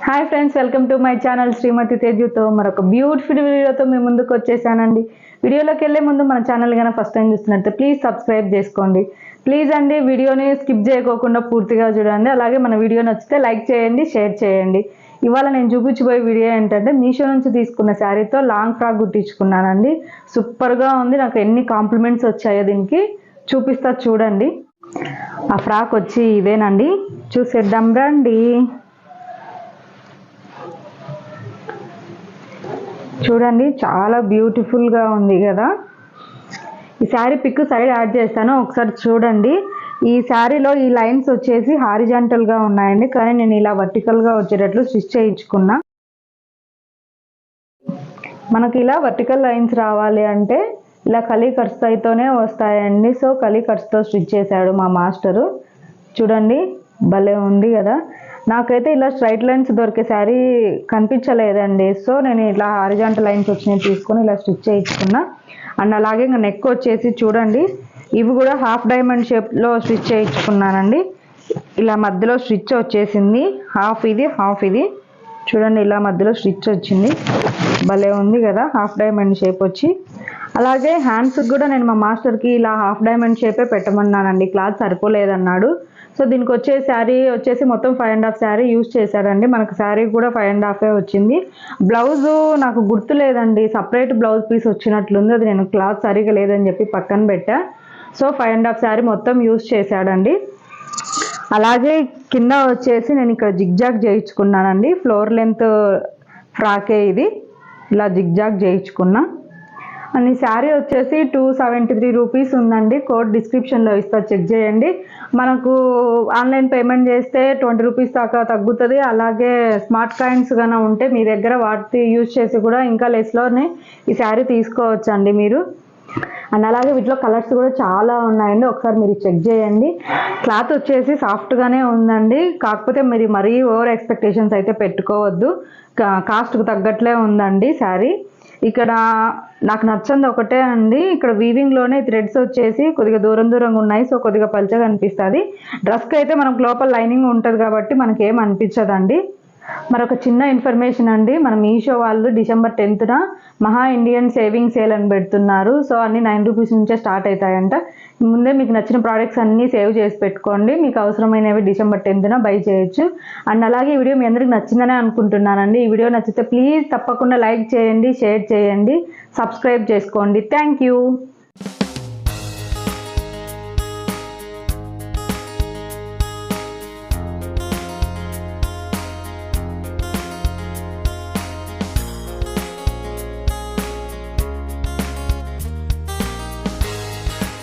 Hi friends, welcome to my channel Srimathi తేజుతో మరొక beautiful వీడియోతో మీ ముందుకు వచ్చేసానండి. వీడియోలోకి వెళ్ళే ముందు మన ఛానల్ కన్నా ఫస్ట్ టైం చూస్తున్నట్టు ప్లీజ్ సబ్స్క్రైబ్ చేసుకోండి. ప్లీజ్ అండి, వీడియోని స్కిప్ చేయకోకుండా పూర్తిగా చూడండి. అలాగే మన వీడియో నచ్చితే లైక్ చేయండి, షేర్ చేయండి. ఇవాళ నేను చూపించబోయే వీడియో ఏంటంటే మీషో నుంచి తీసుకున్న శారీతో లాంగ్ ఫ్రాక్ కుట్టించుకున్నానండి. సూపర్గా ఉంది. నాకు ఎన్ని కాంప్లిమెంట్స్ వచ్చాయో దీనికి చూపిస్తా చూడండి. ఆ ఫ్రాక్ వచ్చి ఇదేనండి, చూసేద్దాం రండి. చూడండి, చాలా బ్యూటిఫుల్గా ఉంది కదా. ఈ శారీ పిక్ సైడ్ యాడ్ చేస్తాను, ఒకసారి చూడండి. ఈ శారీలో ఈ లైన్స్ వచ్చేసి హారిజాంటల్గా ఉన్నాయండి, కానీ నేను ఇలా వర్టికల్గా వచ్చేటట్లు స్టిచ్ చేయించుకున్నా. మనకి ఇలా వర్టికల్ లైన్స్ రావాలి అంటే ఇలా కలీ కర్స్తైతోనే వస్తాయండి. సో కలీ కర్స్తో స్టిచ్ చేశాడు మా మాస్టరు. చూడండి, భలే ఉంది కదా. నాకైతే ఇలా స్ట్రైట్ లైన్స్ దొరికే శారీ కనిపించలేదండి. సో నేను ఇలా హారిజాంటల్ లైన్స్ వచ్చినాయి తీసుకొని ఇలా స్టిచ్ చేయించుకున్నా. అండ్ అలాగే ఇంకా నెక్ వచ్చేసి చూడండి, ఇవి కూడా హాఫ్ డైమండ్ షేప్లో స్టిచ్ చేయించుకున్నానండి. ఇలా మధ్యలో స్టిచ్ వచ్చేసింది, హాఫ్ ఇది హాఫ్ ఇది. చూడండి, ఇలా మధ్యలో స్టిచ్ వచ్చింది, భలే ఉంది కదా హాఫ్ డైమండ్ షేప్ వచ్చి. అలాగే హ్యాండ్స్కి కూడా నేను మా మాస్టర్కి ఇలా హాఫ్ డైమండ్ షేపే పెట్టమన్నానండి, క్లాత్ సరిపోలేదన్నాడు. సో దీనికి వచ్చే శారీ వచ్చేసి మొత్తం 5.5 శారీ యూజ్ చేశాడండి. మనకు శారీ కూడా 5.5 వచ్చింది. బ్లౌజు నాకు గుర్తు లేదండి, సపరేట్ బ్లౌజ్ పీస్ వచ్చినట్లుంది. అది నేను క్లాత్ సరిగా లేదని చెప్పి పక్కన పెట్టా. సో 5.5 శారీ మొత్తం యూజ్ చేశాడండి. అలాగే కింద వచ్చేసి నేను ఇక్కడ జిగ్జాగ్ చేయించుకున్నానండి. ఫ్లోర్ లెంత్ ఫ్రాకే ఇది, ఇలా జిగ్జాగ్ చేయించుకున్నా. అండ్ ఈ శారీ వచ్చేసి 273 రూపీస్ ఉందండి. కోడ్ డిస్క్రిప్షన్లో ఇస్తా, చెక్ చేయండి. మనకు ఆన్లైన్ పేమెంట్ చేస్తే 20 రూపీస్ దాకా తగ్గుతుంది. అలాగే స్మార్ట్ కాయిన్స్ కన్నా ఉంటే మీ దగ్గర వాటి యూజ్ చేసి కూడా ఇంకా లెస్లోనే ఈ శారీ తీసుకోవచ్చండి మీరు. అండ్ అలాగే వీటిలో కలర్స్ కూడా చాలా ఉన్నాయండి, ఒకసారి మీరు చెక్ చేయండి. క్లాత్ వచ్చేసి సాఫ్ట్గానే ఉందండి, కాకపోతే మీరు మరీ ఓవర్ ఎక్స్పెక్టేషన్స్ అయితే పెట్టుకోవద్దు. కాస్ట్కు తగ్గట్లే ఉందండి శారీ. ఇక్కడ నాకు నచ్చింది ఒకటే అండి, ఇక్కడ వీవింగ్లోనే థ్రెడ్స్ వచ్చేసి కొద్దిగా దూరంగా ఉన్నాయి. సో కొద్దిగా పల్చగా అనిపిస్తుంది. డ్రెస్కి అయితే మనకు లోపల లైనింగ్ ఉంటుంది కాబట్టి మనకి ఏం అనిపించదండి. మరొక చిన్న ఇన్ఫర్మేషన్ అండి, మన మీషో వాళ్ళు December 10th మహా ఇండియన్ సేవింగ్ సేల్ అని పెడుతున్నారు. సో అన్నీ 9 రూపీస్ నుంచే స్టార్ట్ అవుతాయంట. ముందే మీకు నచ్చిన ప్రోడక్ట్స్ అన్నీ సేవ్ చేసి పెట్టుకోండి, మీకు అవసరమైనవి December 10th బై చేయొచ్చు. అండ్ అలాగే ఈ వీడియో మీ అందరికి నచ్చిందనే అనుకుంటున్నానండి. ఈ వీడియో నచ్చితే ప్లీజ్ తప్పకుండా లైక్ చేయండి, షేర్ చేయండి, సబ్స్క్రైబ్ చేసుకోండి. Thank you.